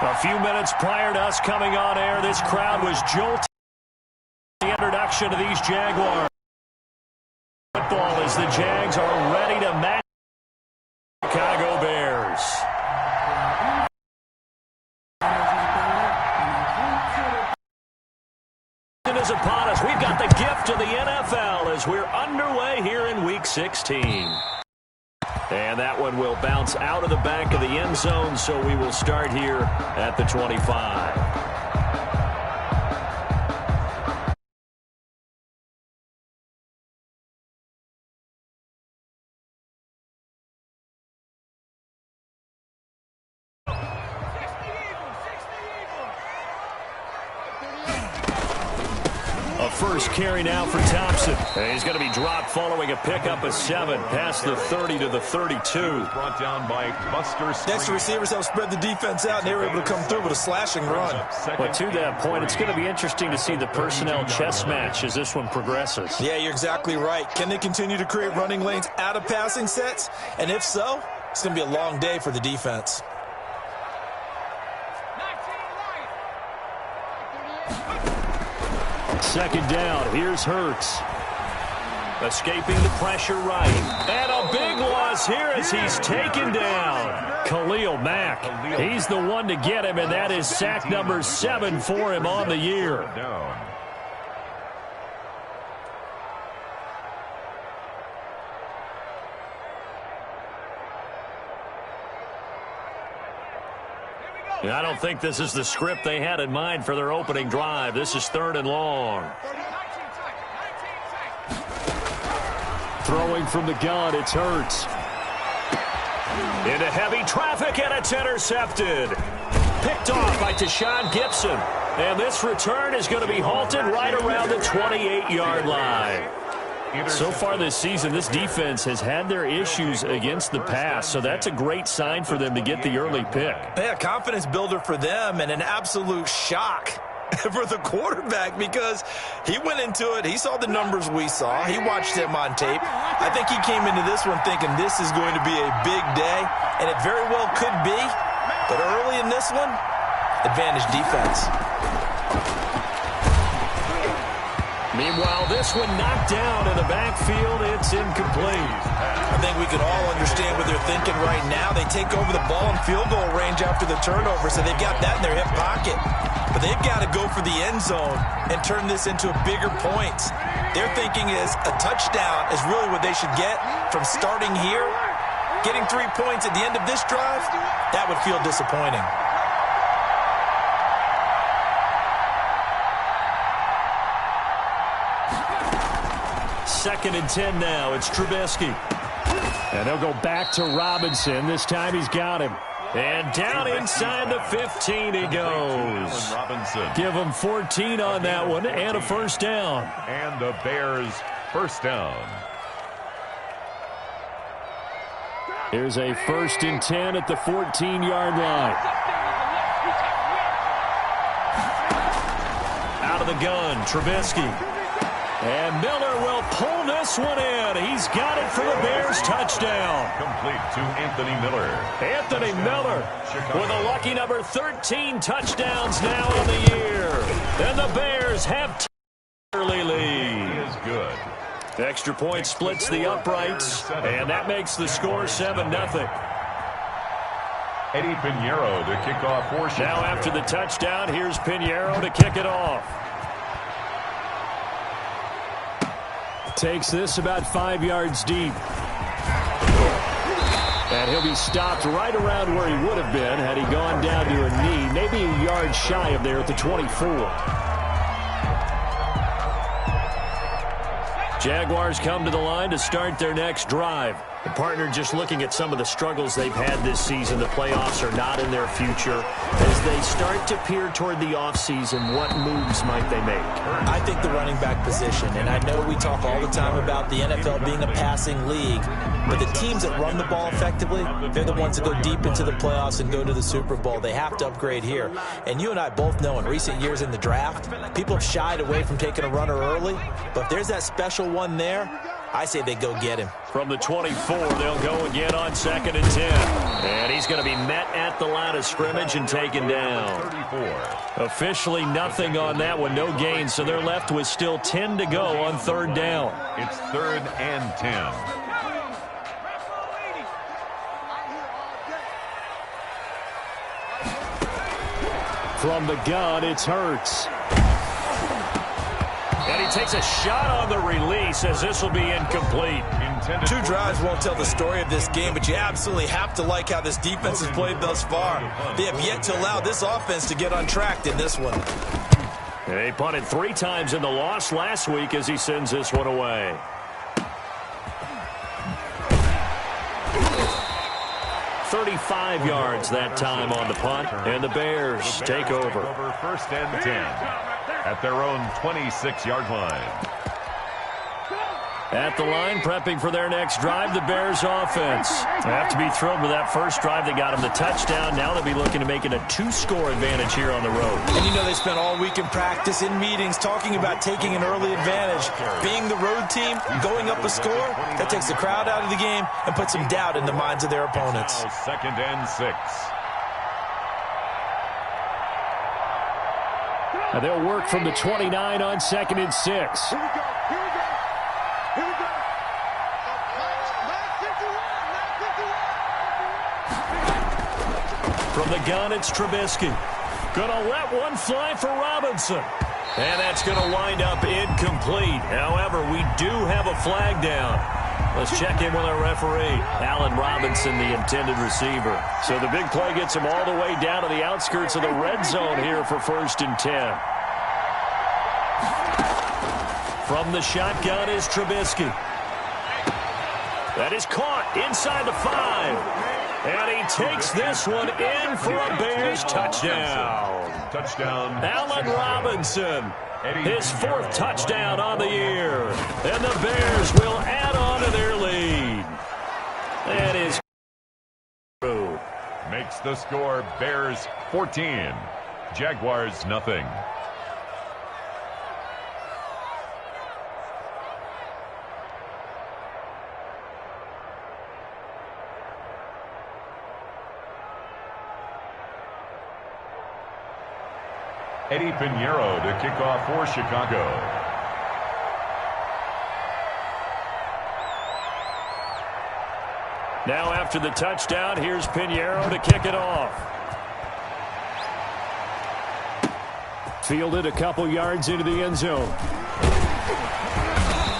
A few minutes prior to us coming on air, this crowd was jolted the introduction to these Jaguars. Football as the Jags are ready to match Chicago Bears. Is upon us. We've got the gift of the NFL as we're underway here in Week 16. And that one will bounce out of the back of the end zone, so we will start here at the 25. First carry now for Thompson. And he's going to be dropped following a pickup of 7 past the 30 to the 32. Brought down by Buster. Next receivers help spread the defense out, and they were able to come through with a slashing run. But to that point, it's going to be interesting to see the personnel chess match as this one progresses. Yeah, you're exactly right. Can they continue to create running lanes out of passing sets? And if so, it's going to be a long day for the defense. Second down, here's Hurts. Escaping the pressure right. And a big loss here as he's taken down. Khalil Mack, he's the one to get him, and that is sack number 7 for him on the year. I don't think this is the script they had in mind for their opening drive. This is 3rd and long. Throwing from the gun, it's Hurts. Into heavy traffic, and it's intercepted. Picked off by Tashawn Gibson. And this return is going to be halted right around the 28-yard line. So far this season, this defense has had their issues against the pass, so that's a great sign for them to get the early pick. Yeah, confidence builder for them and an absolute shock for the quarterback because he went into it. He saw the numbers we saw. He watched them on tape. I think he came into this one thinking this is going to be a big day, and it very well could be. But early in this one, advantage defense. Meanwhile, this one knocked down in the backfield. It's incomplete. I think we can all understand what they're thinking right now. They take over the ball in field goal range after the turnover, so they've got that in their hip pocket. But they've got to go for the end zone and turn this into a bigger point. Their thinking is a touchdown is really what they should get from starting here. Getting 3 points at the end of this drive, that would feel disappointing. Second and 10 now. It's Trubisky. And they'll go back to Robinson. This time he's got him. And down inside the 15 he goes. Give him 14 on that one and a first down. And the Bears first down. Here's a 1st and 10 at the 14-yard line. Out of the gun, Trubisky. And Miller will pull this one in. He's got it for the Bears touchdown. Complete to Anthony Miller. Anthony Miller with a lucky number 13 touchdowns now on the year. And the Bears have early lead. He is good. The extra point splits the uprights, and that makes the score 7-0. Eddie Pinheiro to kick off for Chicago. Now after the touchdown, here's Pinheiro to kick it off. Takes this about 5 yards deep. And he'll be stopped right around where he would have been had he gone down to a knee, maybe a yard shy of there at the 24. Jaguars come to the line to start their next drive. The partner just looking at some of the struggles they've had this season. The playoffs are not in their future. As they start to peer toward the offseason, what moves might they make? I think the running back position, and I know we talk all the time about the NFL being a passing league, but the teams that run the ball effectively, they're the ones that go deep into the playoffs and go to the Super Bowl. They have to upgrade here. And you and I both know in recent years in the draft, people have shied away from taking a runner early, but if there's that special one there, I say they go get him. From the 24, they'll go again on 2nd and 10. And he's going to be met at the line of scrimmage and taken down. 34. Officially nothing on that one, no gain, so they're left with still 10 to go on 3rd down. It's 3rd and 10. From the gun, it's Hurts. And he takes a shot on the release as this will be incomplete. 2 drives won't tell the story of this game, but you absolutely have to like how this defense has played thus far. They have yet to allow this offense to get untracked in this one. And he punted 3 times in the loss last week as he sends this one away. "35 yards that time on the punt, and the Bears take over. 1st and 10 at their own 26-yard line. At the line, prepping for their next drive, the Bears offense. They have to be thrilled with that first drive. They got them the touchdown. Now they'll be looking to make it a 2-score advantage here on the road. And you know they spent all week in practice, in meetings, talking about taking an early advantage. Being the road team, going up a score, that takes the crowd out of the game and puts some doubt in the minds of their opponents. Now 2nd and 6. Now they'll work from the 29 on 2nd and 6. From the gun, it's Trubisky. Gonna let one fly for Robinson. And that's going to wind up incomplete. However, we do have a flag down. Let's check in with our referee. Allen Robinson, the intended receiver. So the big play gets him all the way down to the outskirts of the red zone here for 1st and 10. From the shotgun is Trubisky. That is caught inside the 5. And he takes this one in for a Bears touchdown. Touchdown. Allen Robinson, his 4th touchdown on the year. And the Bears will add on to their lead. That is true. Makes the score Bears 14. Jaguars nothing. Eddie Pinheiro to kick off for Chicago. Now after the touchdown, here's Pinheiro to kick it off. Fielded a couple yards into the end zone.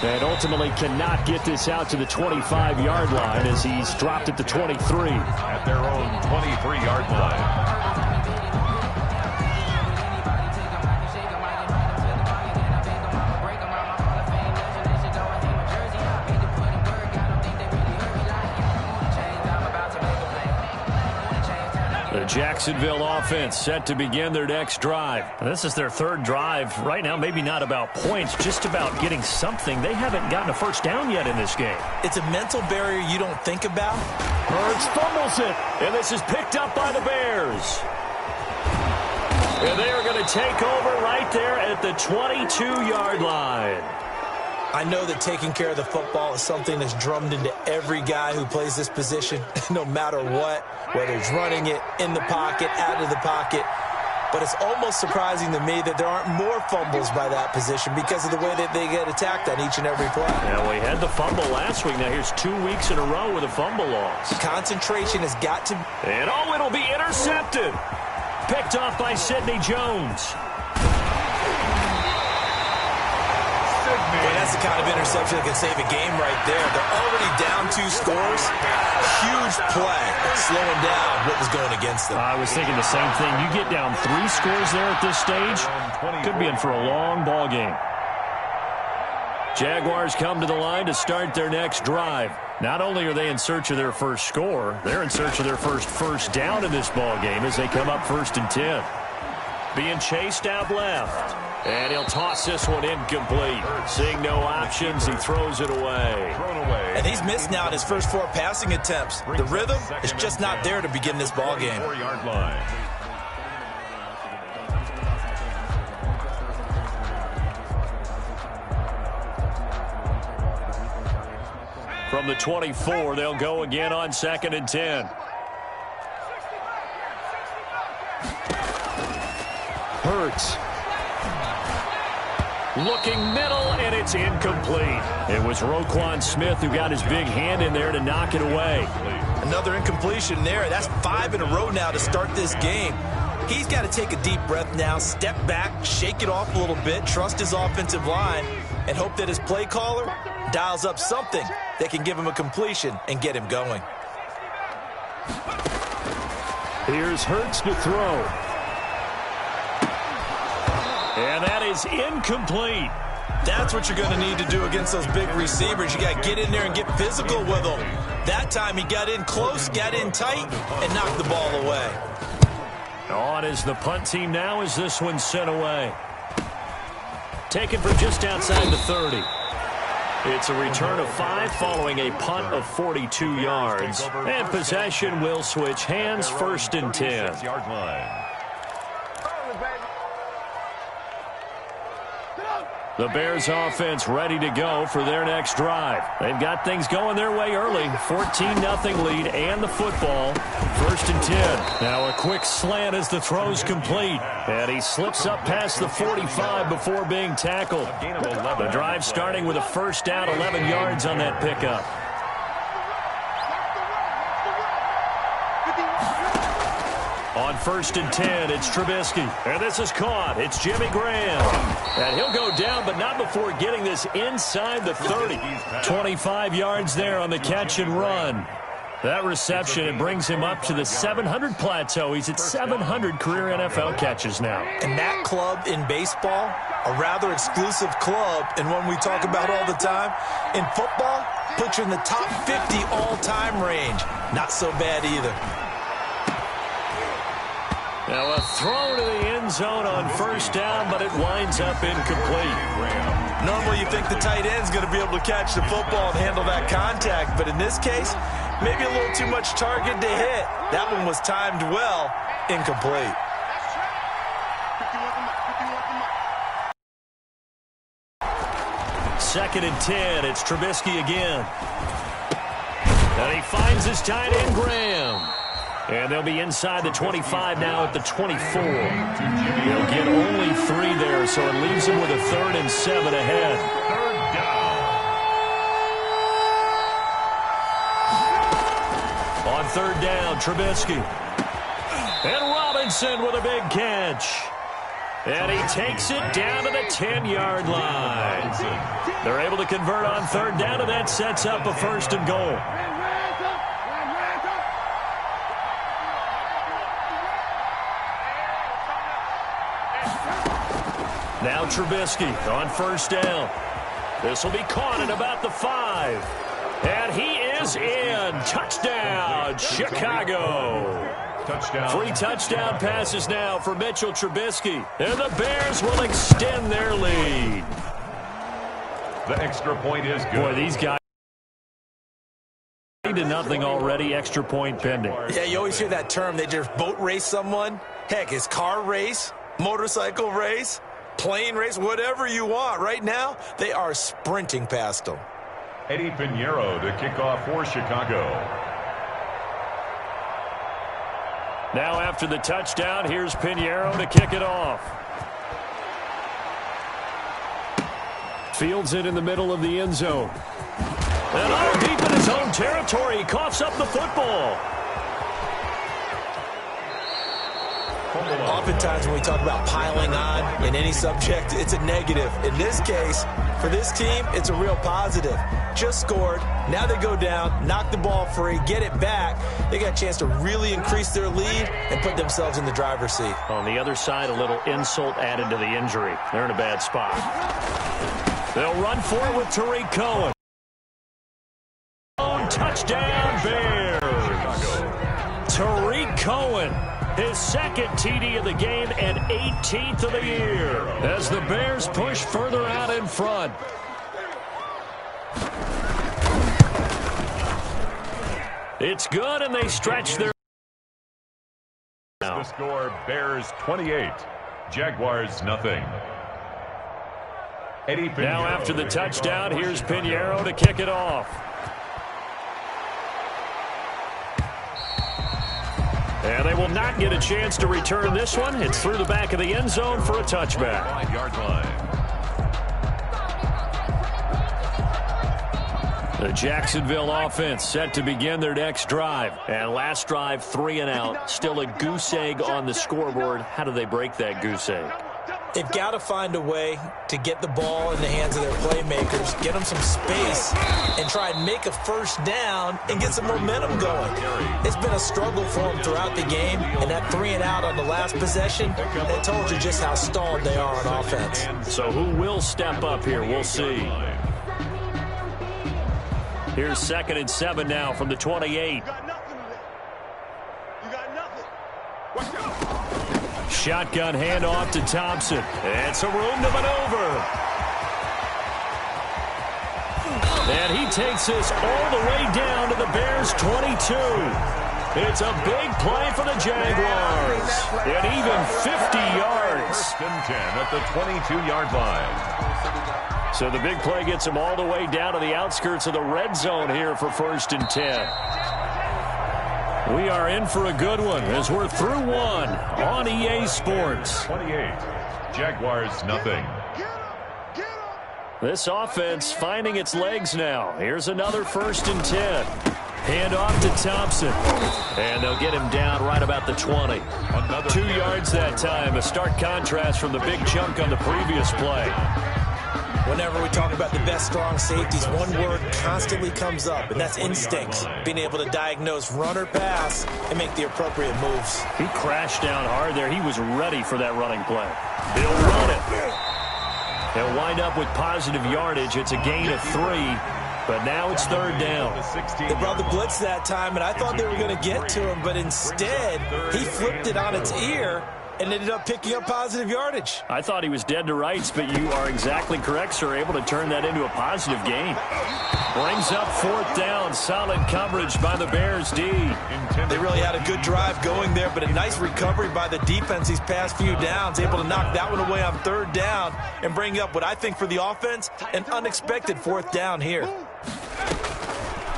And ultimately cannot get this out to the 25-yard line as he's dropped at the 23. At their own 23-yard line. The Jacksonville offense set to begin their next drive. This is their 3rd drive. Right now, maybe not about points, just about getting something. They haven't gotten a first down yet in this game. It's a mental barrier you don't think about. Hurts fumbles it, and this is picked up by the Bears. And they are going to take over right there at the 22-yard line. I know that taking care of the football is something that's drummed into every guy who plays this position, no matter what, whether it's running it, in the pocket, out of the pocket. But it's almost surprising to me that there aren't more fumbles by that position because of the way that they get attacked on each and every play. Yeah, we had the fumble last week. Now here's 2 weeks in a row with a fumble loss. Concentration has got to... And it'll be intercepted. Picked off by Sidney Jones. Boy, that's the kind of interception that can save a game right there. They're already down 2 scores. Huge play, slowing down what was going against them. I was thinking the same thing. You get down 3 scores there at this stage, could be in for a long ball game. Jaguars come to the line to start their next drive. Not only are they in search of their first score, they're in search of their first down in this ball game as they come up 1st and 10. Being chased out left. And he'll toss this one incomplete. Seeing no options, he throws it away. And he's missed now in his first 4 passing attempts. The rhythm is just not there to begin this ball game. 4-yard line. From the 24, they'll go again on 2nd and 10. Hurts. Looking middle, and it's incomplete. It was Roquan Smith who got his big hand in there to knock it away. Another incompletion there. That's 5 in a row now to start this game. He's got to take a deep breath now, step back, shake it off a little bit, trust his offensive line, and hope that his play caller dials up something that can give him a completion and get him going. Here's Hurts to throw. And that is incomplete. That's what you're going to need to do against those big receivers. You got to get in there and get physical with them. That time he got in close, got in tight, and knocked the ball away. On is the punt team now as this one's sent away. Taken from just outside the 30. It's a return of 5 following a punt of 42 yards. And possession will switch hands, 1st and 10. Yard line. The Bears offense ready to go for their next drive. They've got things going their way early. 14-0 lead and the football. 1st and 10. Now a quick slant as the throw's complete. And he slips up past the 45 before being tackled. The drive starting with a 1st down, 11 yards on that pickup. On 1st and 10, it's Trubisky. And this is caught. It's Jimmy Graham. And he'll go down, but not before getting this inside the 30. 25 yards there on the catch and run. That reception, it brings him up to the 700 plateau. He's at 700 career NFL catches now. And that club in baseball, a rather exclusive club, and one we talk about all the time. In football, puts you in the top 50 all-time range. Not so bad either. Now a throw to the end zone on 1st down, but it winds up incomplete. Normally you think the tight end's going to be able to catch the football and handle that contact, but in this case, maybe a little too much target to hit. That one was timed well, incomplete. Second and 10, it's Trubisky again. And he finds his tight end, Graham. And they'll be inside the 25 now at the 24. They'll get only 3 there, so it leaves them with a 3rd and 7 ahead. 3rd down. On 3rd down, Trubisky. And Robinson with a big catch. And he takes it down to the 10-yard line. They're able to convert on 3rd down, and that sets up a 1st and goal. Now Trubisky on 1st down. This will be caught at about the 5. And he is in. Touchdown, Chicago. Touchdown. 3 touchdown passes now for Mitchell Trubisky. And the Bears will extend their lead. The extra point is good. Boy, these guys to nothing already, extra point pending. Yeah, you always hear that term. They just boat race someone. Heck, it's car race, motorcycle race, plane race, whatever you want. Right now, they are sprinting past them. Eddie Pinheiro to kick off for Chicago. Now after the touchdown, here's Pinheiro to kick it off. Fields it in the middle of the end zone. And all deep in his own territory, he coughs up the football. Oftentimes when we talk about piling on in any subject, it's a negative. In this case, for this team, it's a real positive. Just scored. Now they go down, knock the ball free, get it back. They got a chance to really increase their lead and put themselves in the driver's seat. On the other side, a little insult added to the injury. They're in a bad spot. They'll run for it with Tariq Cohen. Touchdown, Bears. Tariq Cohen, his 2nd TD of the game and 18th of the year as the Bears push further out in front. It's good, and they stretch their... The score, Bears 28, Jaguars nothing. Now after the touchdown, here's Pinheiro to kick it off. And they will not get a chance to return this one. It's through the back of the end zone for a touchback. 5-yard line. The Jacksonville offense set to begin their next drive. And last drive, 3 and out. Still a goose egg on the scoreboard. How do they break that goose egg? They've got to find a way to get the ball in the hands of their playmakers, get them some space, and try and make a first down and get some momentum going. It's been a struggle for them throughout the game, and that 3 and out on the last possession, that told you just how stalled they are on offense. So who will step up here? We'll see. Here's 2nd and 7 now from the 28. Shotgun handoff to Thompson. And some room to maneuver. And he takes this all the way down to the Bears' 22. It's a big play for the Jaguars. And even 50 yards. 1st and 10 at the 22-yard line. So the big play gets him all the way down to the outskirts of the red zone here for 1st and 10. We are in for a good one as we're through one on EA Sports. 28. Jaguars, nothing. This offense finding its legs now. Here's another 1st and 10. Hand off to Thompson. And they'll get him down right about the 20. 2 yards that time. A stark contrast from the big chunk on the previous play. Whenever we talk about the best strong safeties, one word constantly comes up, and that's instinct. Being able to diagnose run or pass and make the appropriate moves. He crashed down hard there. He was ready for that running play. He'll run it. He'll wind up with positive yardage. It's a gain of 3, but now it's 3rd down. They brought the blitz that time, and I thought they were going to get to him, but instead he flipped it on its ear and ended up picking up positive yardage. I thought he was dead to rights, but you are exactly correct, sir. Able to turn that into a positive gain. Brings up 4th down. Solid coverage by the Bears D. They really had a good drive going there, but a nice recovery by the defense these past few downs. Able to knock that one away on 3rd down and bring up what I think for the offense, an unexpected 4th down here.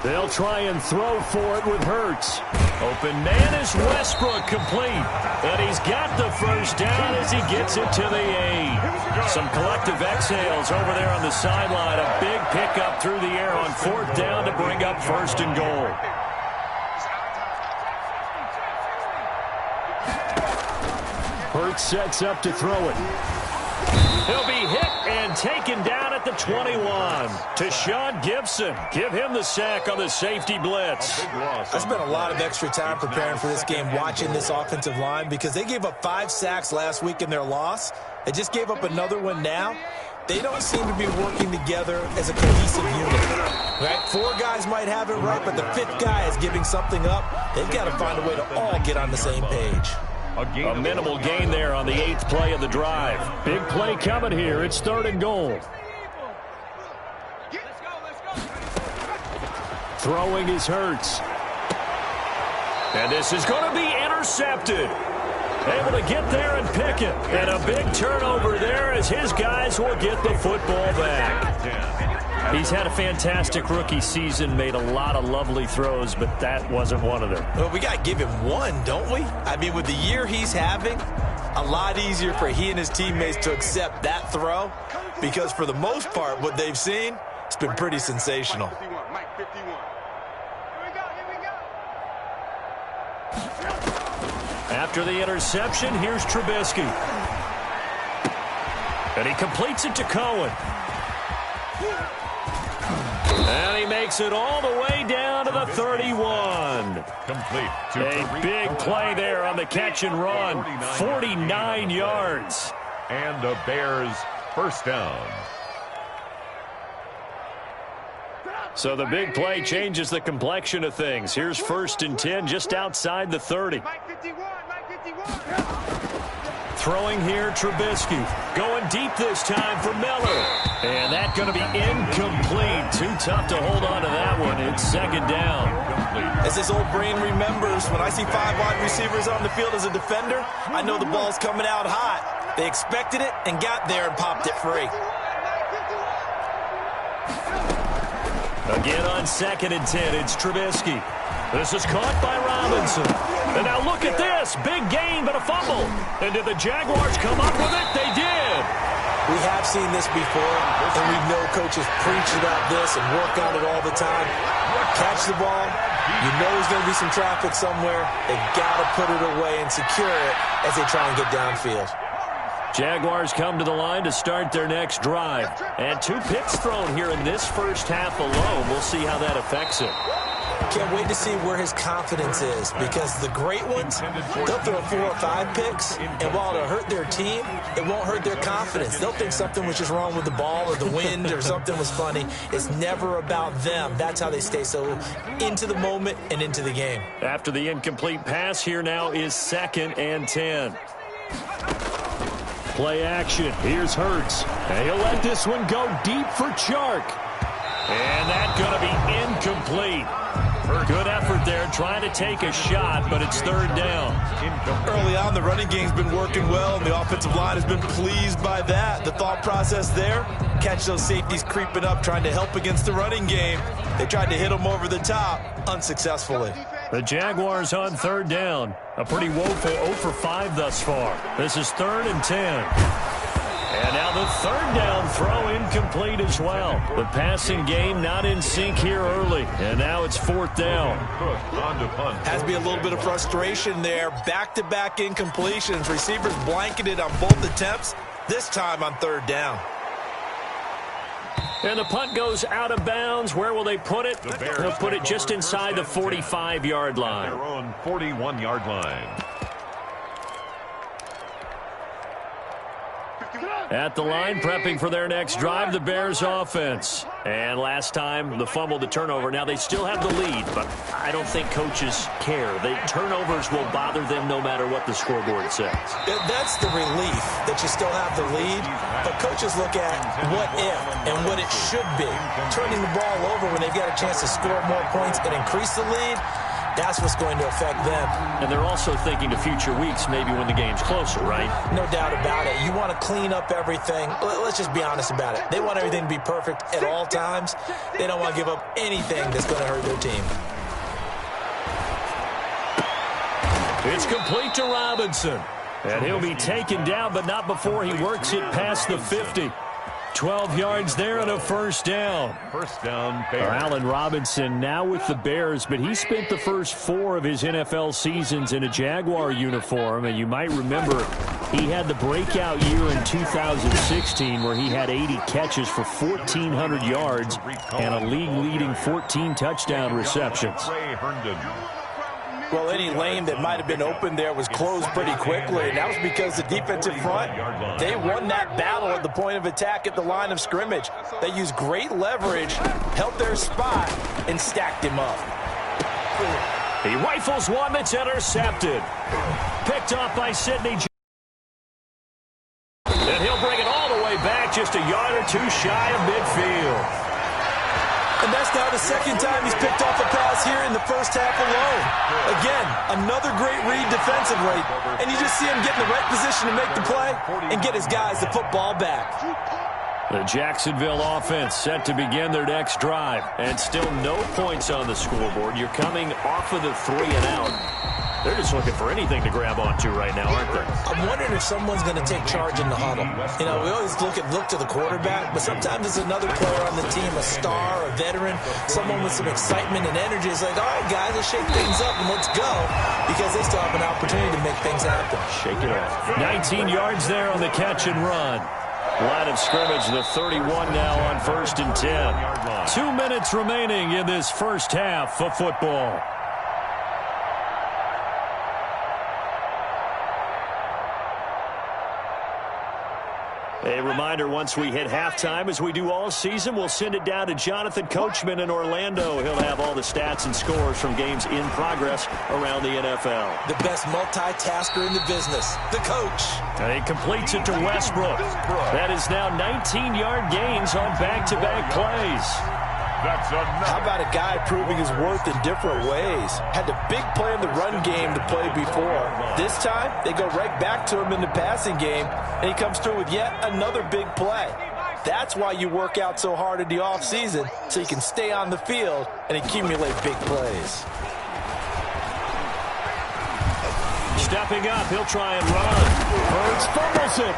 They'll try and throw for it with Hurts. Open man is Westbrook, complete. And he's got the first down as he gets it to the 8. Some collective exhales over there on the sideline. A big pickup through the air on 4th down to bring up 1st and goal. Hurts sets up to throw it. He'll be hit and taken down at the 21. To Sean Gibson. Give him the sack on the safety blitz. I spent a lot of extra time preparing for this game, watching this offensive line, because they gave up 5 sacks last week in their loss. They just gave up another one now. They don't seem to be working together as a cohesive unit. Right? 4 guys might have it right, but the 5th guy is giving something up. They've got to find a way to all get on the same page. A minimal gain there on the 8th play of the drive. Big play coming here. It's 3rd and goal. Throwing is Hurts. And this is going to be intercepted. Able to get there and pick it. And a big turnover there as his guys will get the football back. He's had a fantastic rookie season, made a lot of lovely throws, but that wasn't one of them. Well, we got to give him one, don't we? I mean, with the year he's having, a lot easier for he and his teammates to accept that throw, because for the most part, what they've seen, it's been pretty sensational. After the interception, here's Trubisky. And he completes it to Cohen. And he makes it all the way down to the 31. Complete. A big play there on the catch and run. 49 yards. And the Bears' 1st down. So the big play changes the complexion of things. Here's 1st and 10 just outside the 30. Throwing here, Trubisky. Going deep this time for Miller. And that's going to be incomplete. Too tough to hold on to that one. It's 2nd down. As his old brain remembers, when I see 5 wide receivers on the field as a defender, I know the ball's coming out hot. They expected it and got there and popped it free. Again on 2nd and 10, it's Trubisky. This is caught by Robinson. And now look at this. Big gain, but a fumble. And did the Jaguars come up with it? They did. We have seen this before, and we know coaches preach about this and work on it all the time. Catch the ball. You know there's going to be some traffic somewhere. They've got to put it away and secure it as they try and get downfield. Jaguars come to the line to start their next drive. And 2 picks thrown here in this first half alone. We'll see how that affects it. Can't wait to see where his confidence is, because the great ones, they'll throw 4 or 5 picks, and while it'll hurt their team, it won't hurt their confidence. They'll think something was just wrong with the ball or the wind or something was funny. It's never about them. That's how they stay so into the moment and into the game. After the incomplete pass, here now is 2nd and 10. Play action. Here's Hurts. And he'll let this one go deep for Chark. And that's going to be incomplete. Good effort there, trying to take a shot, but it's 3rd down. Early on, the running game's been working well, and the offensive line has been pleased by that. The thought process there, catch those safeties creeping up, trying to help against the running game. They tried to hit them over the top, unsuccessfully. The Jaguars on 3rd down. A pretty woeful 0 for 5 thus far. This is 3rd and 10. And now the 3rd down throw incomplete as well. The passing game not in sync here early. And now it's 4th down. Has to be a little bit of frustration there. Back-to-back incompletions. Receivers blanketed on both attempts, this time on 3rd down. And the punt goes out of bounds. Where will they put it? They'll put it just inside the 45-yard line. Their own 41-yard line. At the line, prepping for their next drive, the Bears offense. And last time, the fumble, the turnover. Now they still have the lead, but I don't think coaches care. The turnovers will bother them no matter what the scoreboard says. That's the relief that you still have the lead, but coaches look at what if and what it should be. Turning the ball over when they've got a chance to score more points and increase the lead, that's what's going to affect them. And they're also thinking to future weeks, maybe when the game's closer, right? No doubt about it. You want to clean up everything. Let's just be honest about it. They want everything to be perfect at all times. They don't want to give up anything that's going to hurt their team. It's complete to Robinson. And he'll be taken down, but not before he works it past the 50. 12 yards there and a 1st down. First down, Bears. Allen Robinson now with the Bears, but he spent the first 4 of his NFL seasons in a Jaguar uniform. And you might remember he had the breakout year in 2016 where he had 80 catches for 1,400 yards and a league-leading 14 touchdown receptions. Well, any lane that might have been open there was closed pretty quickly, and that was because the defensive front, they won that battle at the point of attack at the line of scrimmage. They used great leverage, held their spot, and stacked him up. He rifles one that's intercepted. Picked off by Sidney. And he'll bring it all the way back, just a yard or 2 shy of midfield. And that's now the 2nd time he's picked off a pass here in the first half alone. Again, another great read defensively. And you just see him get in the right position to make the play and get his guys the football back. The Jacksonville offense set to begin their next drive. And still no points on the scoreboard. You're coming off of the 3 and out. They're just looking for anything to grab onto right now, aren't they? I'm wondering if someone's going to take charge in the huddle. You know, we always look to the quarterback, but sometimes it's another player on the team, a star, a veteran, someone with some excitement and energy. It's like, all right, guys, let's shake things up and let's go, because they still have an opportunity to make things happen. Shake it off. 19 yards there on the catch and run. Line of scrimmage, the 31 now on 1st and 10. 2 minutes remaining in this first half of football. A reminder, once we hit halftime, as we do all season, we'll send it down to Jonathan Coachman in Orlando. He'll have all the stats and scores from games in progress around the NFL. The best multitasker in the business, the coach. And he completes it to Westbrook. That is now 19-yard gains on back-to-back plays. That's enough. How about a guy proving his worth in different ways? Had the big play in the run game to play before. This time, they go right back to him in the passing game, and he comes through with yet another big play. That's why you work out so hard in the offseason, so you can stay on the field and accumulate big plays. Stepping up, he'll try and run. Hurts fumbles it.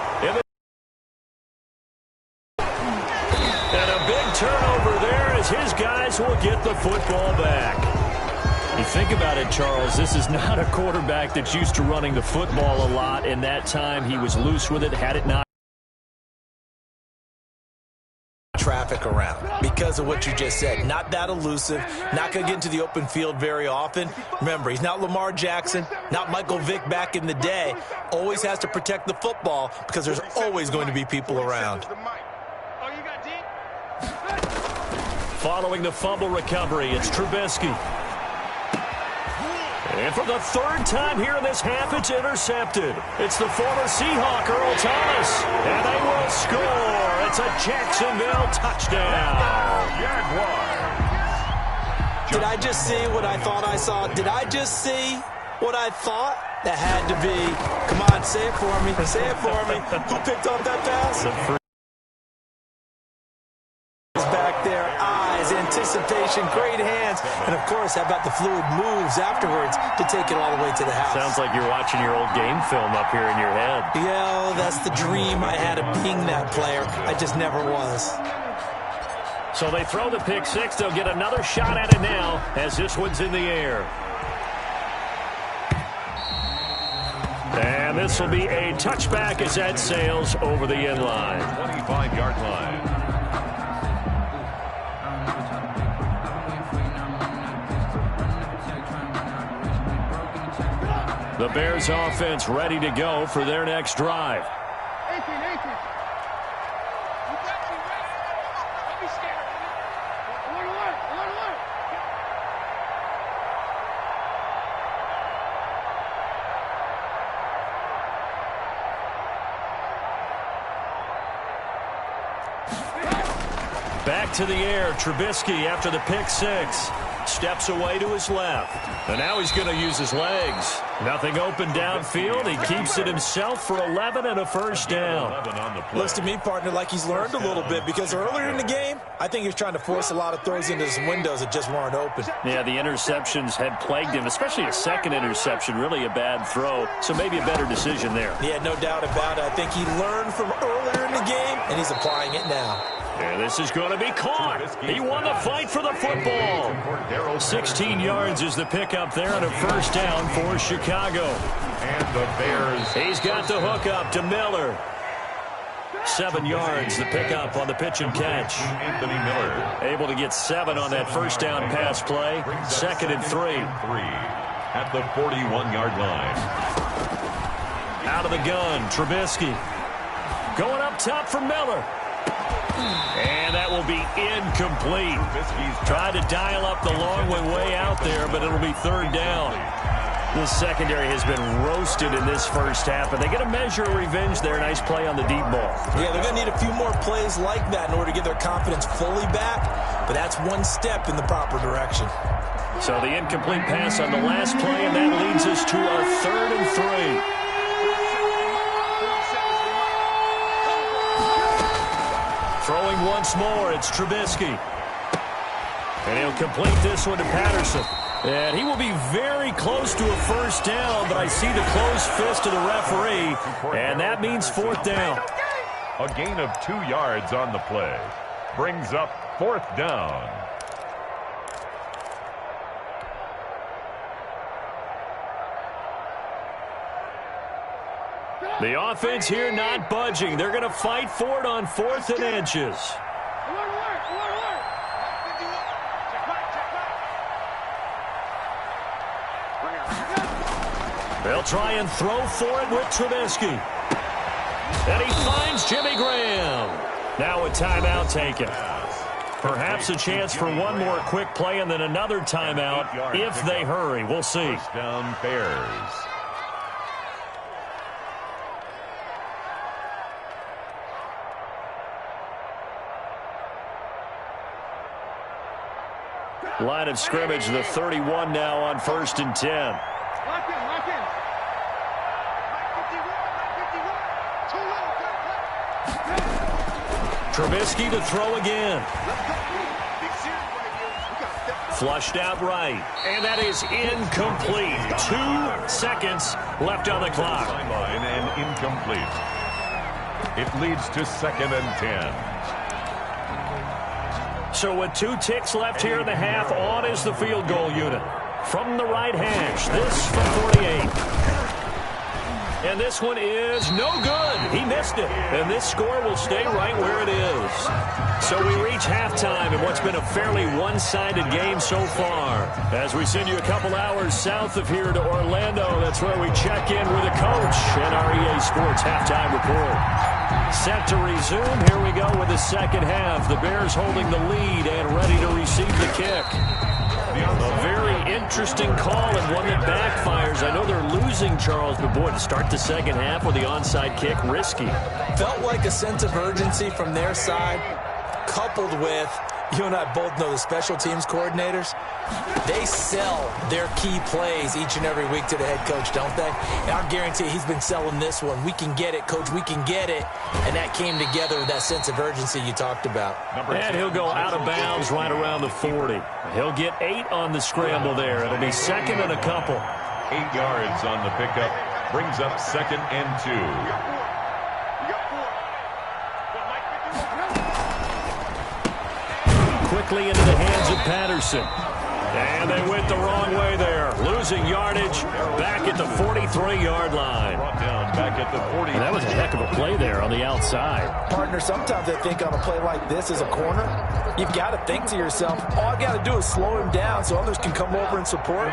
And a big turnover there as his guys will get the football back. You think about it, Charles, this is not a quarterback that's used to running the football a lot. In that time, he was loose with it, had it not. Traffic around because of what you just said. Not that elusive, not going to get into the open field very often. Remember, he's not Lamar Jackson, not Michael Vick back in the day. Always has to protect the football because there's always going to be people around. Following the fumble recovery, it's Trubisky. And for the third time here in this half, it's intercepted. It's the former Seahawk, Earl Thomas. And they will score. It's a Jacksonville touchdown. Jaguars. Did I just see what I thought I saw? Did I just see what I thought? That had to be. Come on, say it for me. Say it for me. Who picked off that pass? Back there, eyes, anticipation, great hands, and of course, how about the fluid moves afterwards to take it all the way to the house? Sounds like you're watching your old game film up here in your head. Yeah, that's the dream I had of being that player. I just never was. So they throw the pick six. They'll get another shot at it now as this one's in the air. And this will be a touchback as that sails over the end line. 25-yard line. The Bears offense ready to go for their next drive. Back to the air, Trubisky after the pick six. Steps away to his left. And now he's going to use his legs. Nothing open downfield. He keeps it himself for 11 and a first down. Looks to me, partner, like he's learned a little bit because earlier in the game, I think he was trying to force a lot of throws into some windows that just weren't open. Yeah, the interceptions had plagued him, especially a second interception, really a bad throw. So maybe a better decision there. Yeah, no doubt about it. I think he learned from earlier in the game, and he's applying it now. And this is going to be caught. He won the fight for the football. 16 yards is the pickup there and a first down for Chicago. And the Bears. He's got the hook up to Miller. 7 yards, the pickup on the pitch and catch. Anthony Miller. Able to get 7 on that first down pass play. 2nd and 3. At the 41-yard line. Out of the gun, Trubisky. Going up top for Miller. And that will be incomplete. Tried to dial up the long way out there, but it'll be third down. This secondary has been roasted in this first half, and they get a measure of revenge there. Nice play on the deep ball. Yeah, they're going to need a few more plays like that in order to get their confidence fully back, but that's one step in the proper direction. So the incomplete pass on the last play, and that leads us to our 3rd and 3. Throwing once more, it's Trubisky. And he'll complete this one to Patterson. And he will be very close to a first down, but I see the closed fist of the referee, and that means 4th down. A gain of 2 yards on the play. Brings up 4th down. The offense here not budging. They're going to fight for it on 4th and inches. They'll try and throw for it with Trubisky. And he finds Jimmy Graham. Now a timeout taken. Perhaps a chance for one more quick play and then another timeout if they hurry. We'll see. First down, Bears. Line of scrimmage, the 31 now on 1st and 10. Lock in, lock in. Trubisky to throw again. Flushed out right. And that is incomplete. 2 seconds left on the clock. Sideline and incomplete. It leads to 2nd and 10. So with 2 ticks left here in the half, on is the field goal unit. From the right hash, this from 48. And this one is no good. He missed it. And this score will stay right where it is. So we reach halftime in what's been a fairly one-sided game so far. As we send you a couple hours south of here to Orlando, that's where we check in with a coach and our EA Sports halftime report. Set to resume. Here we go with the second half. The Bears holding the lead and ready to receive the kick. A very interesting call and one that backfires. I know they're losing, Charles, but boy, to start the second half with the onside kick, risky. Felt like a sense of urgency from their side, coupled with, you and I both know the special teams coordinators, they sell their key plays each and every week to the head coach, don't they? And I guarantee he's been selling this one. We can get it, coach, we can get it. And that came together with that sense of urgency you talked about. And he'll go out of bounds right around the 40. He'll get 8 on the scramble there. It'll be 2nd and a couple. 8 yards on the pickup. Brings up 2nd and 2. Quickly into the hands of Patterson. And they went the wrong way there. Losing yardage back at the 43-yard line. Brought down back at the 40. And that was a heck of a play there on the outside. Partner, sometimes I think on a play like this as a corner, you've got to think to yourself, all I got to do is slow him down so others can come over and support.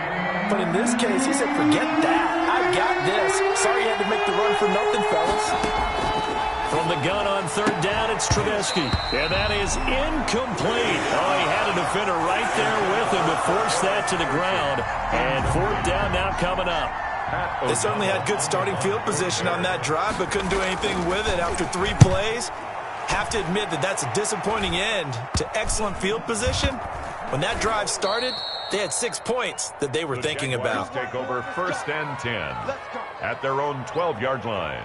But in this case, he said, forget that. I've got this. Sorry you had to make the run for nothing, fellas. From the gun on 3rd down, it's Trubisky. And that is incomplete. Oh, he had a defender right there with him to force that to the ground. And 4th down now coming up. They certainly had good starting field position on that drive, but couldn't do anything with it after 3 plays. Have to admit that that's a disappointing end to excellent field position. When that drive started, they had 6 points that they were thinking about. Take over 1st and 10 at their own 12-yard line.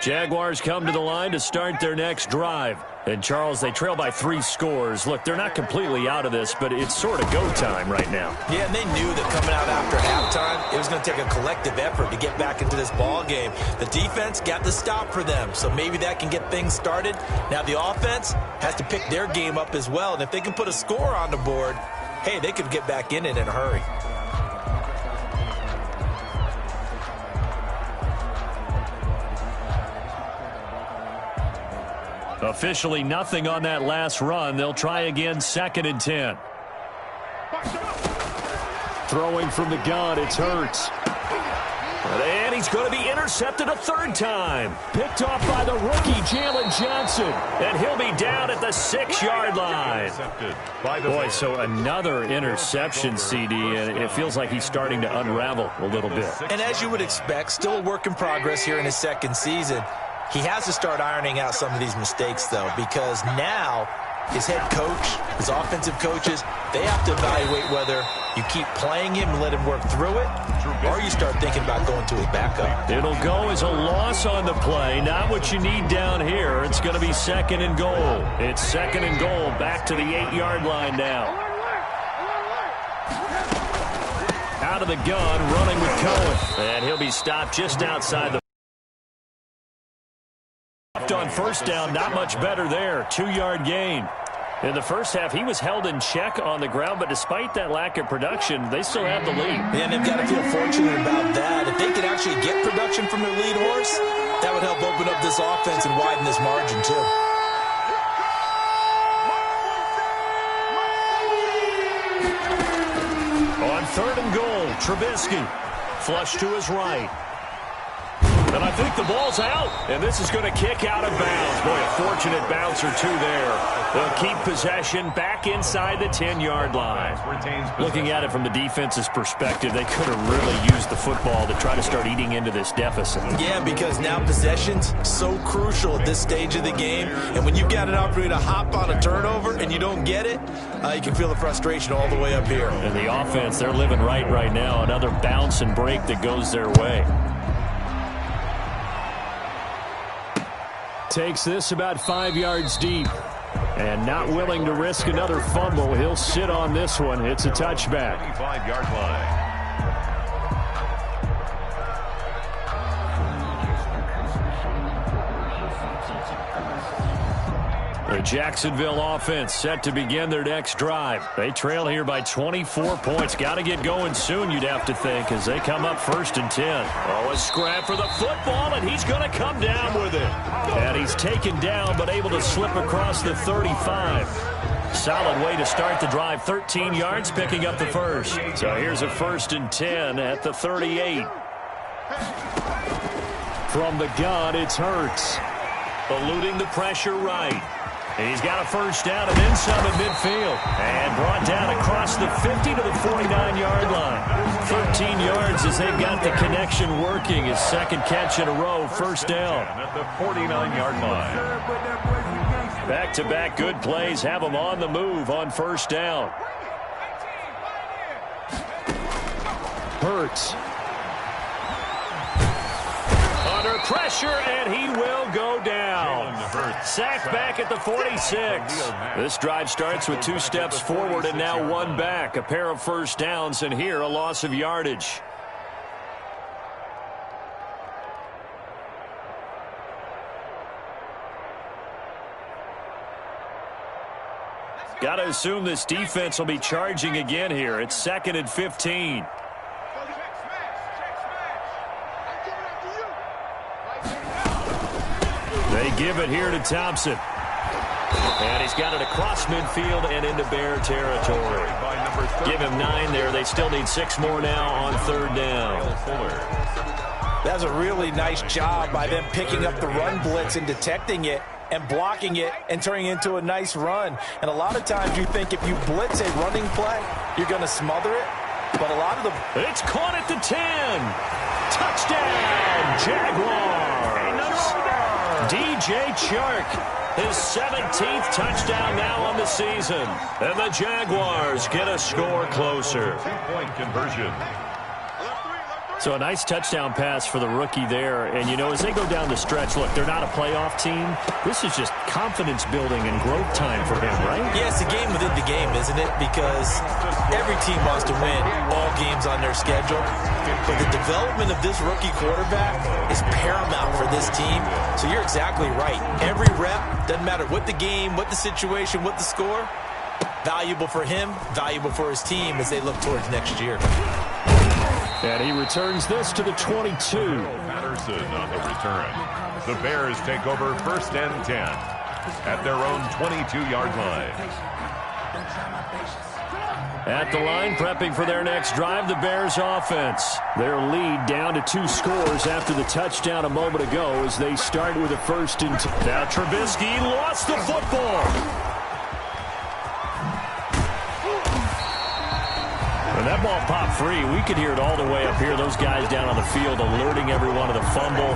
Jaguars come to the line to start their next drive. And, Charles, they trail by 3 scores. Look, they're not completely out of this, but it's sort of go time right now. Yeah, and they knew that coming out after halftime, it was going to take a collective effort to get back into this ball game. The defense got the stop for them, so maybe that can get things started. Now the offense has to pick their game up as well, and if they can put a score on the board, hey, they could get back in it in a hurry. Officially nothing on that last run. They'll try again, 2nd and 10. Throwing from the gun, it's Hurts. And he's going to be intercepted a 3rd time. Picked off by the rookie, Jalen Johnson. And he'll be down at the 6-yard line. Boy, so another interception, CD, and it feels like he's starting to unravel a little bit. And as you would expect, still a work in progress here in his 2nd season. He has to start ironing out some of these mistakes, though, because now his head coach, his offensive coaches, they have to evaluate whether you keep playing him and let him work through it, or you start thinking about going to his backup. It'll go as a loss on the play. Not what you need down here. It's going to be 2nd and goal. It's 2nd and goal back to the 8-yard line now. Out of the gun, running with Cohen. And he'll be stopped just outside the on 1st down. Not much better there. 2-yard gain. In the first half, he was held in check on the ground, but despite that lack of production, they still have the lead. Yeah, and they've got to feel fortunate about that. If they could actually get production from their lead horse, that would help open up this offense and widen this margin, too. On 3rd and goal, Trubisky. Flush to his right. And I think the ball's out, and this is going to kick out of bounds. Boy, a fortunate bounce or two there. They'll keep possession back inside the 10-yard line. Looking at it from the defense's perspective, they could have really used the football to try to start eating into this deficit. Yeah, because now possession's so crucial at this stage of the game. And when you've got an opportunity to hop on a turnover and you don't get it, you can feel the frustration all the way up here. And the offense, they're living right now. Another bounce and break that goes their way. Takes this about 5 yards deep. And not willing to risk another fumble. He'll sit on this one. It's a touchback. 25-yard line. The Jacksonville offense set to begin their next drive. They trail here by 24 points. Got to get going soon, you'd have to think, as they come up 1st and 10. Oh, a scrap for the football, and he's going to come down with it. And he's taken down, but able to slip across the 35. Solid way to start the drive. 13 yards, picking up the first. So here's a 1st and 10 at the 38. From the gun, it's Hurts. Eluding the pressure right. He's got a first down and then some at midfield. And brought down across the 50 to the 49-yard line. 13 yards as they've got the connection working. His second catch in a row, first down. At the 49-yard line. Back-to-back good plays have him on the move on first down. Hurts. Under pressure, and he will go down. Sacked back at the 46. This drive starts with 2 steps forward and now 1 back. A pair of first downs, and here a loss of yardage. Got to assume this defense will be charging again here. It's 2nd and 15. They give it here to Thompson. And he's got it across midfield and into Bear territory. Give him 9 there. They still need 6 more now on 3rd down. That's a really nice job by them picking up the run blitz and detecting it and blocking it and turning it into a nice run. And a lot of times you think if you blitz a running play, you're going to smother it. But a lot of the... It's caught at the 10. Touchdown, Jaguars. DJ Chark, his 17th touchdown now on the season. And the Jaguars get a score closer. 2-point conversion. So a nice touchdown pass for the rookie there. And, you know, as they go down the stretch, look, they're not a playoff team. This is just confidence building and growth time for him, right? Yeah, it's a game within the game, isn't it? Because every team wants to win all games on their schedule. But the development of this rookie quarterback is paramount for this team. So you're exactly right. Every rep, doesn't matter what the game, what the situation, what the score, valuable for him, valuable for his team as they look towards next year. And he returns this to the 22. Patterson on the return. The Bears take over 1st and 10 at their own 22-yard line. At the line, prepping for their next drive, the Bears offense. Their lead down to 2 scores after the touchdown a moment ago as they start with a 1st and 10. Now Trubisky lost the football. And that ball popped free. We could hear it all the way up here. Those guys down on the field alerting everyone of the fumble.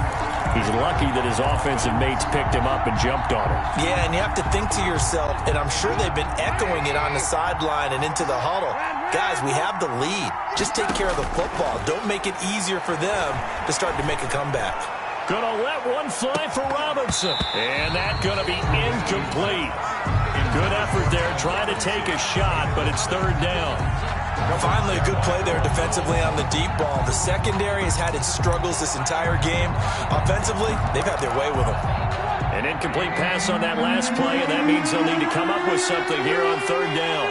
He's lucky that his offensive mates picked him up and jumped on him. Yeah, and you have to think to yourself, and I'm sure they've been echoing it on the sideline and into the huddle. Guys, we have the lead. Just take care of the football. Don't make it easier for them to start to make a comeback. Gonna let one fly for Robinson. And that's gonna be incomplete. Good effort there, trying to take a shot, but it's 3rd down. Finally, a good play there defensively on the deep ball. The secondary has had its struggles this entire game. Offensively, they've had their way with them. An incomplete pass on that last play, and that means they'll need to come up with something here on 3rd down.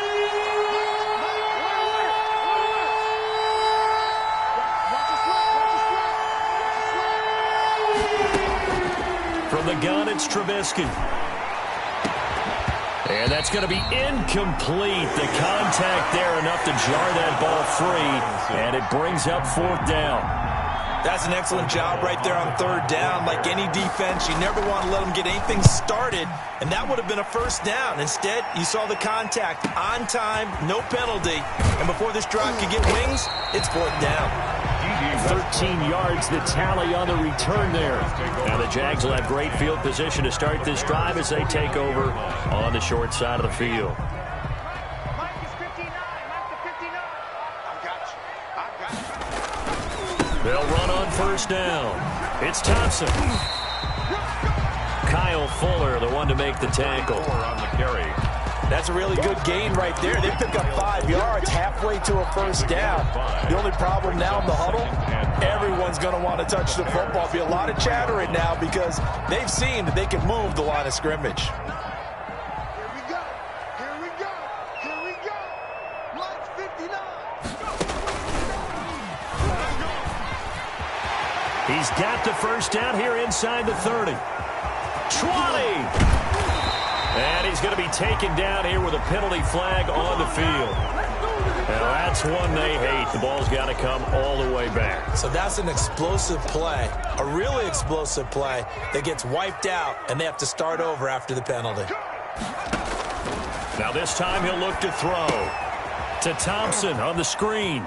From the gun, it's Trubisky. And that's going to be incomplete. The contact there enough to jar that ball free. And it brings up 4th down. That's an excellent job right there on third down. Like any defense, you never want to let them get anything started, and that would have been a first down. Instead, you saw the contact on time, no penalty, and before this drive could get wings, it's fourth down. 13 yards, the tally on the return there. Now the Jags will have great field position to start this drive as they take over on the short side of the field. They'll run on first down. It's Thompson. Kyle Fuller, the one to make the tackle. On the carry. That's a really good gain right there. They pick up 5 yards halfway to a first down. The only problem now in the huddle, everyone's going to want to touch the football. Be a lot of chattering now because they've seen that they can move the line of scrimmage. Here we go. Here we go. Here we go. Line 59. He's got the first down here inside the 30. 20! And he's going to be taken down here with a penalty flag on the field. Now that's one they hate. The ball's got to come all the way back. So that's an explosive play, a really explosive play that gets wiped out, and they have to start over after the penalty. Now this time he'll look to throw to Thompson on the screen.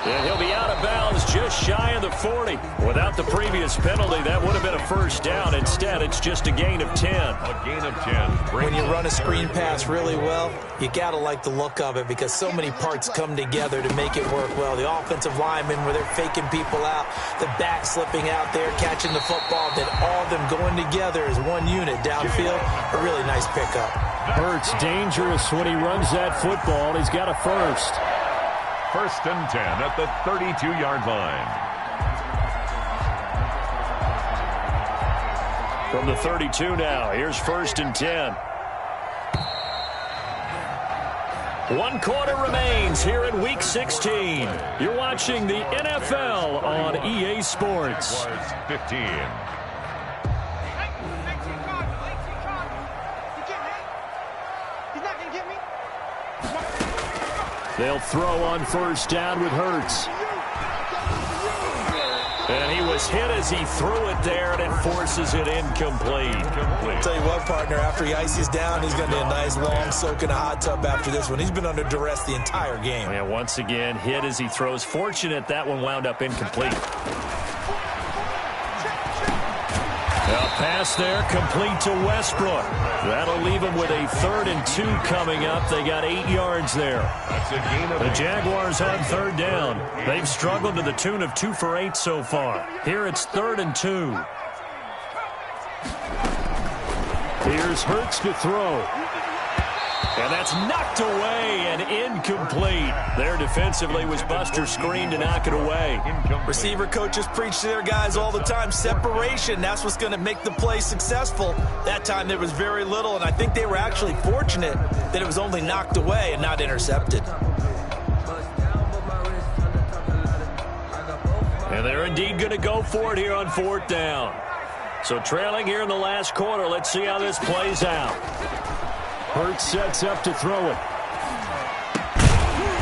And he'll be out of bounds just shy of the 40. Without the previous penalty, that would have been a first down. Instead, it's just a gain of 10. A gain of 10. When you run a screen pass really well, you got to like the look of it because so many parts come together to make it work well. The offensive linemen where they're faking people out, the back slipping out there, catching the football, then all of them going together as one unit downfield. A really nice pickup. Hurts dangerous when he runs that football. He's got a first. First and 10 at the 32-yard line. From the 32 now, here's first and 10. 1 quarter remains here in Week 16. You're watching the NFL on EA Sports. 15. They'll throw on first down with Hurts. And he was hit as he threw it there, and it forces it incomplete. I'll tell you what, partner, after he ices down, he's going to need a nice long soak in a hot tub after this one. He's been under duress the entire game. Yeah, once again, hit as he throws. Fortunate that one wound up incomplete. A pass there, complete to Westbrook. That'll leave him with a 3rd and 2 coming up. They got 8 yards there. That's a gain of The Jaguars on third down. They've struggled to the tune of 2 for 8 so far. Here it's 3rd and 2. Here's Hurts to throw. And that's knocked away and incomplete. There defensively was Buster screen to knock it away. Receiver coaches preach to their guys all the time. Separation, that's what's going to make the play successful. That time there was very little, and I think they were actually fortunate that it was only knocked away and not intercepted. And they're indeed going to go for it here on 4th down. So trailing here in the last quarter, let's see how this plays out. Hurts sets up to throw it.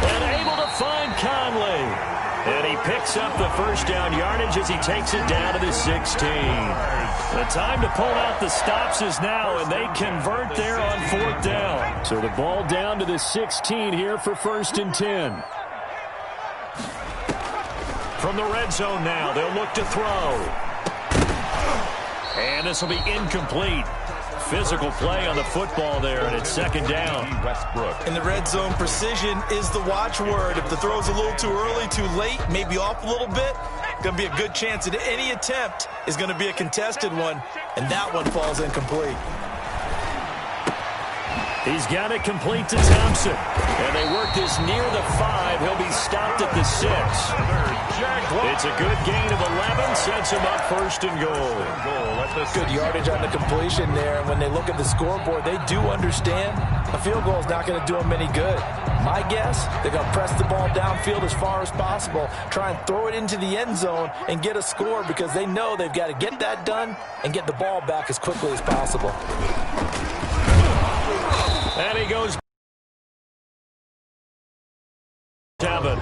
And able to find Conley. And he picks up the first down yardage as he takes it down to the 16. The time to pull out the stops is now, and they convert there on 4th down. So the ball down to the 16 here for 1st and 10. From the red zone now, they'll look to throw. And this will be incomplete. Physical play on the football there, and it's 2nd down. In the red zone, precision is the watchword. If the throw's a little too early, too late, maybe off a little bit, going to be a good chance that any attempt is going to be a contested one, and that one falls incomplete. He's got it complete to Thompson. And they work this near the 5. He'll be stopped at the 6. It's a good gain of 11. Sets him up 1st and goal. Good yardage on the completion there. And when they look at the scoreboard, they do understand a field goal is not going to do them any good. My guess, they're going to press the ball downfield as far as possible, try and throw it into the end zone and get a score because they know they've got to get that done and get the ball back as quickly as possible. And he goes 7.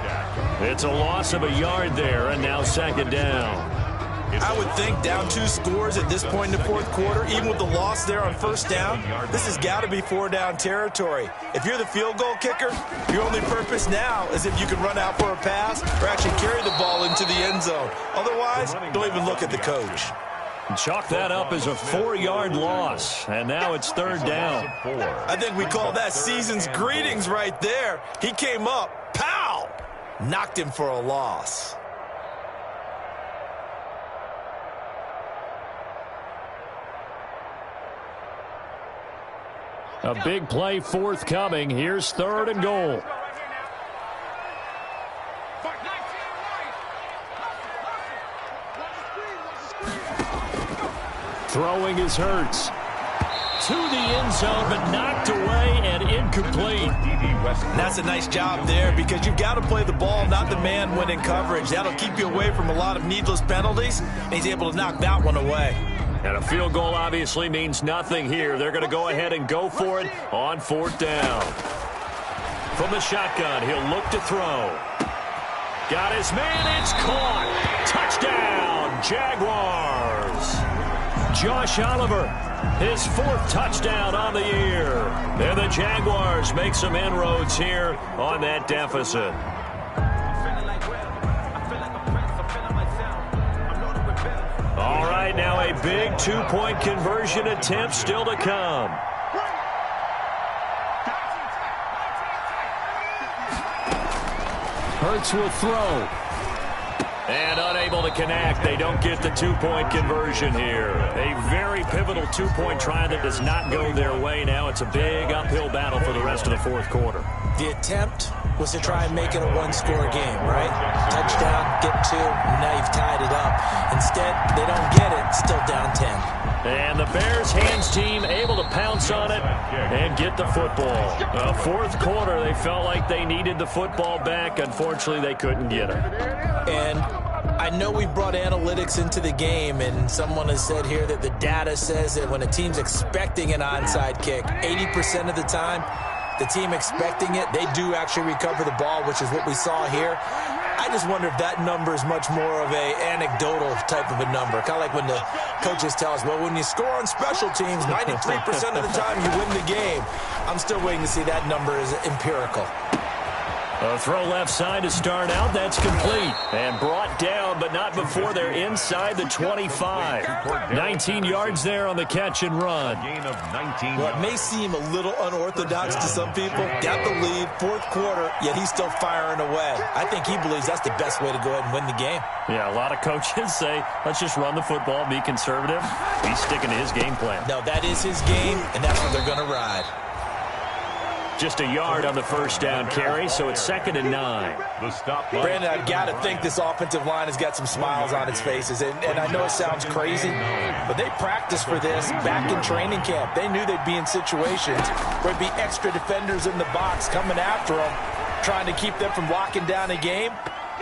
It's a loss of a yard there, and now second down. I would think down 2 scores at this point in the fourth quarter, even with the loss there on first down, this has got to be 4-down territory. If you're the field goal kicker, your only purpose now is if you can run out for a pass or actually carry the ball into the end zone. Otherwise, don't even look at the coach. Chalk that up as a 4-yard loss, and now it's third down. I think we call that season's greetings right there. He came up, pow, knocked him for a loss. A big play forthcoming. Here's third and goal. Throwing is Hurts. To the end zone, but knocked away and incomplete. And that's a nice job there because you've got to play the ball, not the man when in coverage. That'll keep you away from a lot of needless penalties, and he's able to knock that one away. And a field goal obviously means nothing here. They're going to go ahead and go for it on fourth down. From the shotgun, he'll look to throw. Got his man, it's caught. Touchdown, Jaguars. Josh Oliver, his 4th touchdown on the year. And the Jaguars make some inroads here on that deficit. All right, now a big 2-point conversion attempt still to come. Hurts will throw. And unable to connect. They don't get the 2-point conversion here. A very pivotal 2-point try that does not go their way. Now it's a big uphill battle for the rest of the fourth quarter. The attempt was to try and make it a 1-score game, right? Touchdown, get 2, now you've tied it up. Instead, they don't get it, still down 10. And the Bears hands team able to pounce on it and get the football. Fourth quarter, they felt like they needed the football back. Unfortunately, they couldn't get it. And I know we brought analytics into the game, and someone has said here that the data says that when a team's expecting an onside kick, 80% of the time, the team expecting it, they do actually recover the ball, which is what we saw here. I just wonder if that number is much more of a anecdotal type of a number. Kind of like when the coaches tell us, well, when you score on special teams, 93% of the time you win the game. I'm still waiting to see that number is empirical. A throw left side to start out. That's complete. And brought down, but not before they're inside the 25. 19 yards there on the catch and run. Gain of 19. Well, it may seem a little unorthodox to some people. Got the lead, fourth quarter, yet he's still firing away. I think he believes that's the best way to go ahead and win the game. Yeah, a lot of coaches say, let's just run the football, be conservative. He's sticking to his game plan. No, that is his game, and that's what they're going to ride. Just a yard on the first down carry, so it's 2nd and 9. The stop. Brandon, I've got to think this offensive line has got some smiles on its faces. And I know it sounds crazy, but they practiced for this back in training camp. They knew they'd be in situations where there'd be extra defenders in the box coming after them, trying to keep them from locking down a game.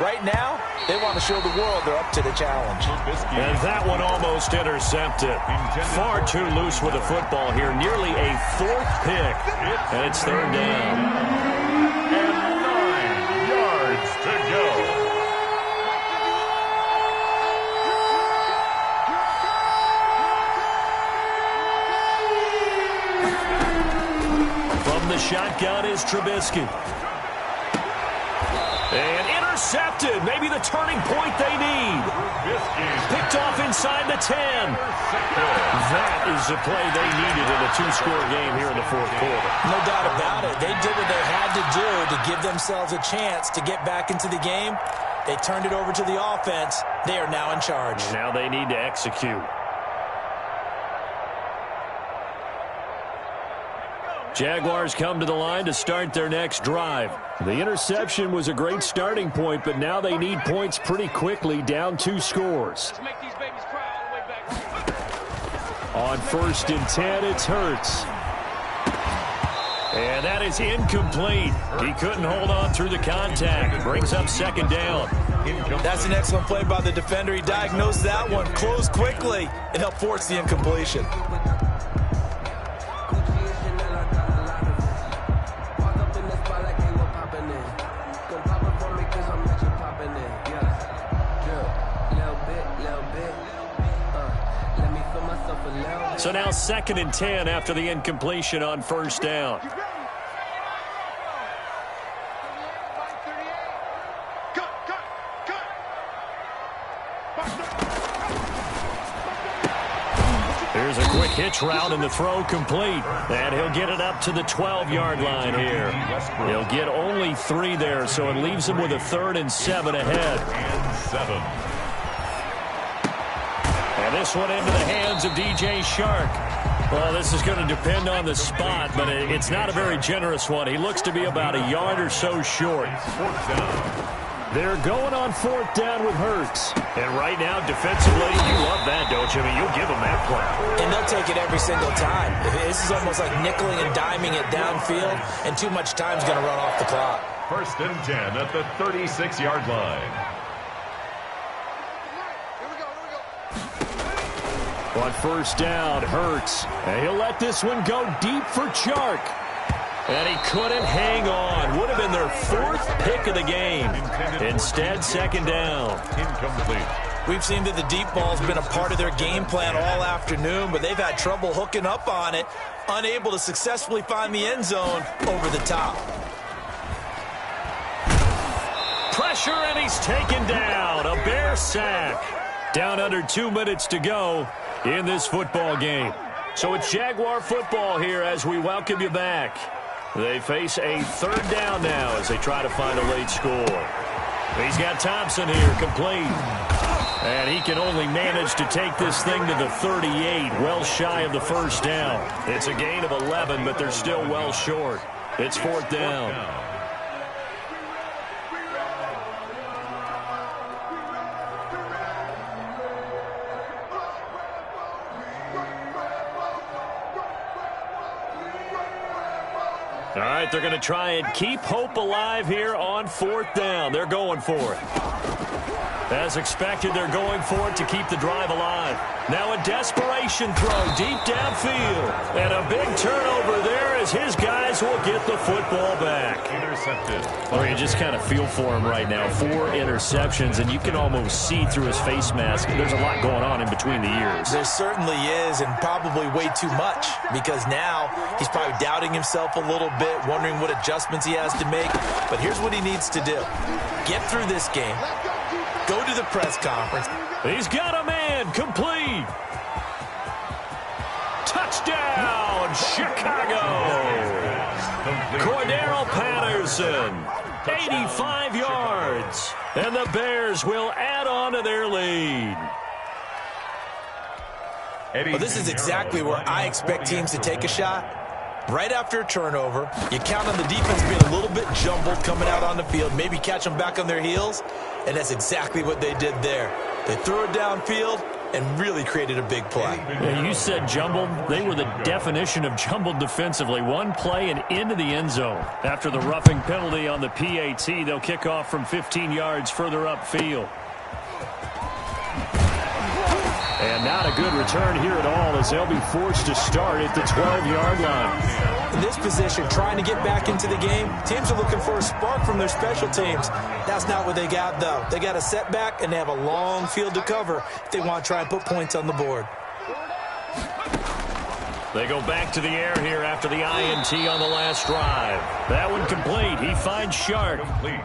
Right now, they want to show the world they're up to the challenge. And that one almost intercepted. Far too loose with the football here. Nearly a 4th pick. And it's 3rd down. And 9 yards to go. From the shotgun is Trubisky. And intercepted. Maybe the turning point they need. Picked off inside the 10. That is the play they needed in a 2-score game here in the fourth quarter. No doubt about it. They did what they had to do to give themselves a chance to get back into the game. They turned it over to the offense. They are now in charge. Now they need to execute. Jaguars come to the line to start their next drive. The interception was a great starting point, but now they need points pretty quickly, down 2 scores. On 1st and 10, it's Hurts. And that is incomplete. He couldn't hold on through the contact. Brings up 2nd down. That's an excellent play by the defender. He diagnosed that one, closed quickly, and helped force the incompletion. now 2nd and 10 after the incompletion on first down. Here's a quick hitch route and the throw complete. And he'll get it up to the 12-yard line here. He'll get only 3 there, so it leaves him with a 3rd and 7 ahead. And this one into the hands of DJ Shark. Well, this is going to depend on the spot, but it's not a very generous one. He looks to be about a yard or so short. They're going on 4th down with Hurts. And right now, defensively, you love that, don't you? I mean, you'll give them that play. And they'll take it every single time. This is almost like nickeling and diming it downfield, and too much time's going to run off the clock. 1st and 10 at the 36-yard line. On 1st down, Hurts. And he'll let this one go deep for Chark. And he couldn't hang on. Would have been their 4th pick of the game. Instead, 2nd down. Incomplete. We've seen that the deep ball's been a part of their game plan all afternoon, but they've had trouble hooking up on it, unable to successfully find the end zone over the top. Pressure, and he's taken down. A Bear sack. Down under 2 minutes to go in this football game. So it's Jaguar football here as we welcome you back. They face a 3rd down now as they try to find a late score. He's got Thompson here, complete. And he can only manage to take this thing to the 38, well shy of the 1st down. It's a gain of 11, but they're still well short. It's 4th down. All right, they're going to try and keep hope alive here on 4th down. They're going for it. As expected, they're going for it to keep the drive alive. Now a desperation throw deep downfield. And a big turnover there as his guys will get the football back. Intercepted. Well, you just kind of feel for him right now. 4 interceptions, and you can almost see through his face mask. There's a lot going on in between the ears. There certainly is, and probably way too much, because now he's probably doubting himself a little bit, wondering what adjustments he has to make. But here's what he needs to do. Get through this game. Go to the press conference. He's got a man, complete. Touchdown, Chicago. Cordero Patterson, 85 yards. And the Bears will add on to their lead. Well, this is exactly where I expect teams to take a shot. Right after a turnover, you count on the defense being a little bit jumbled coming out on the field, maybe catch them back on their heels, and that's exactly what they did there. They threw it downfield and really created a big play. Yeah, you said jumbled. They were the definition of jumbled defensively. One play and into the end zone. After the roughing penalty on the PAT, they'll kick off from 15 yards further upfield. And not a good return here at all as they'll be forced to start at the 12-yard line. In this position, trying to get back into the game, teams are looking for a spark from their special teams. That's not what they got, though. They got a setback, and they have a long field to cover if they want to try and put points on the board. They go back to the air here after the INT on the last drive. That one complete. He finds Shark.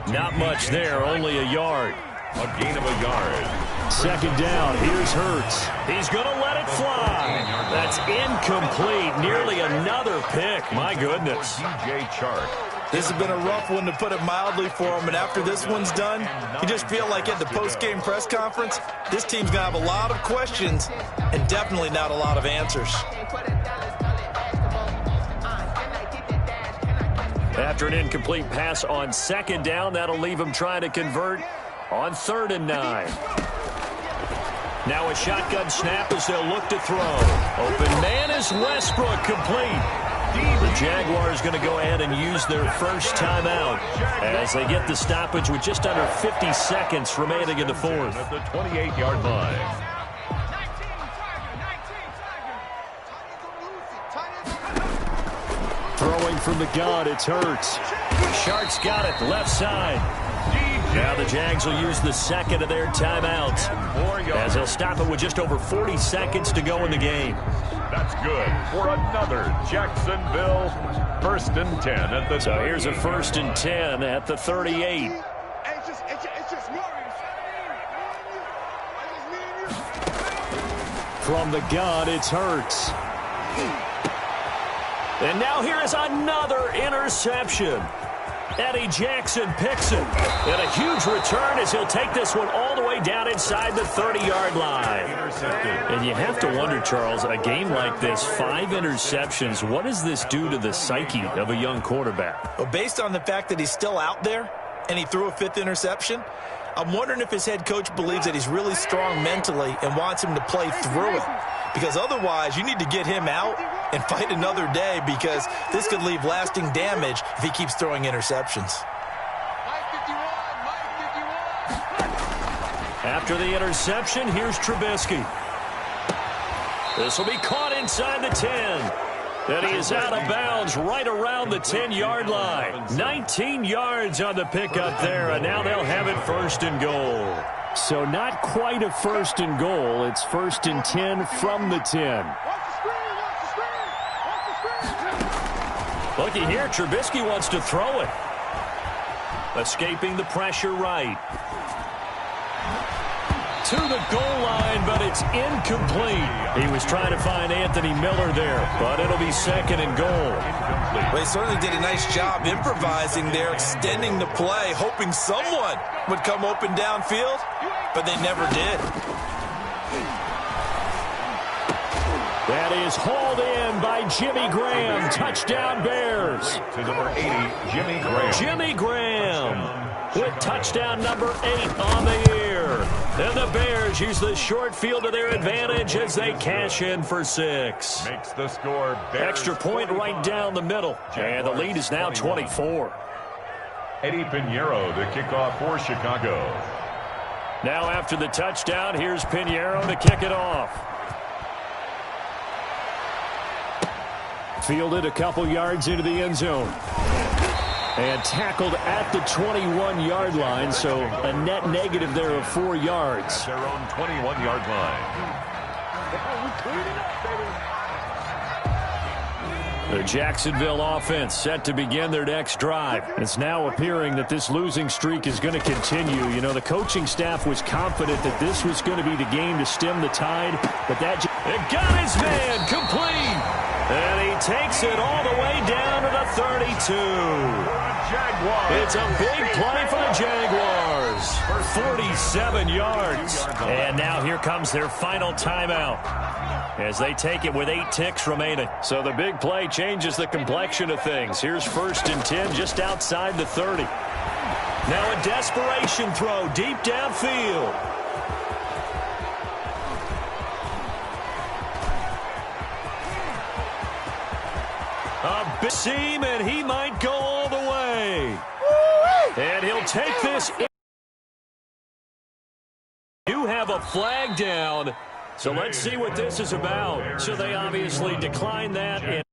Not much there, only a yard. A gain of a yard. 2nd down. Here's Hurts. He's going to let it fly. That's incomplete. Nearly another pick. My goodness. DJ Chark. This has been a rough one, to put it mildly, for him. And after this one's done, you just feel like at the post-game press conference, this team's going to have a lot of questions and definitely not a lot of answers. After an incomplete pass on 2nd down, that'll leave him trying to convert on 3rd and 9. Now a shotgun snap as they'll look to throw. Open man is Westbrook, complete. The Jaguars going to go ahead and use their first timeout as they get the stoppage with just under 50 seconds remaining in the 4th. At the 28-yard line. Throwing from the gun, it's Hurts. Shark's got it, left side. Now the Jags will use the second of their timeouts as they'll stop it with just over 40 seconds to go in the game. That's good for another Jacksonville 1st and 10 at the. So here's a 1st and 10 at the 38. From the gun, it's Hurts. And now here is another interception. Eddie Jackson picks it. And a huge return as he'll take this one all the way down inside the 30-yard line. And you have to wonder, Charles, a game like this, 5 interceptions, what does this do to the psyche of a young quarterback? Well, based on the fact that he's still out there and he threw a 5th interception, I'm wondering if his head coach believes that he's really strong mentally and wants him to play through it. Because otherwise, you need to get him out and fight another day, because this could leave lasting damage if he keeps throwing interceptions. After the interception, here's Trubisky. This will be caught inside the 10. And he is out of bounds right around the 10-yard line. 19 yards on the pickup there, and now they'll have it 1st and goal. So not quite a 1st and goal. It's 1st and 10 from the 10. Looky here, Trubisky wants to throw it. Escaping the pressure right. To the goal line, but it's incomplete. He was trying to find Anthony Miller there, but it'll be 2nd and goal. Well, he certainly did a nice job improvising there, extending the play, hoping someone would come open downfield, but they never did. That is hauled in by Jimmy Graham. Touchdown, Bears. To number 80, Jimmy Graham. Jimmy Graham with touchdown number 8 on the year. And the Bears use the short field to their advantage as they cash in for 6. Makes the score Bears. Extra point right down the middle. And the lead is now 24. Eddie Pinheiro, the kickoff for Chicago. Now after the touchdown, here's Pinheiro to kick it off. Fielded a couple yards into the end zone. And tackled at the 21-yard line, so a net negative there of 4 yards. At their own 21-yard line. The Jacksonville offense set to begin their next drive. It's now appearing that this losing streak is going to continue. You know, the coaching staff was confident that this was going to be the game to stem the tide, but that it got his man complete. And he takes it all the way down to the 32. It's a big play for the Jaguars. 47 yards. And now here comes their final timeout as they take it with 8 ticks remaining. So the big play changes the complexion of things. Here's 1st and 10 just outside the 30. Now a desperation throw deep downfield. A big seam, and he might go all the way. And he'll take this. You have a flag down. So let's see what this is about. So they obviously declined that.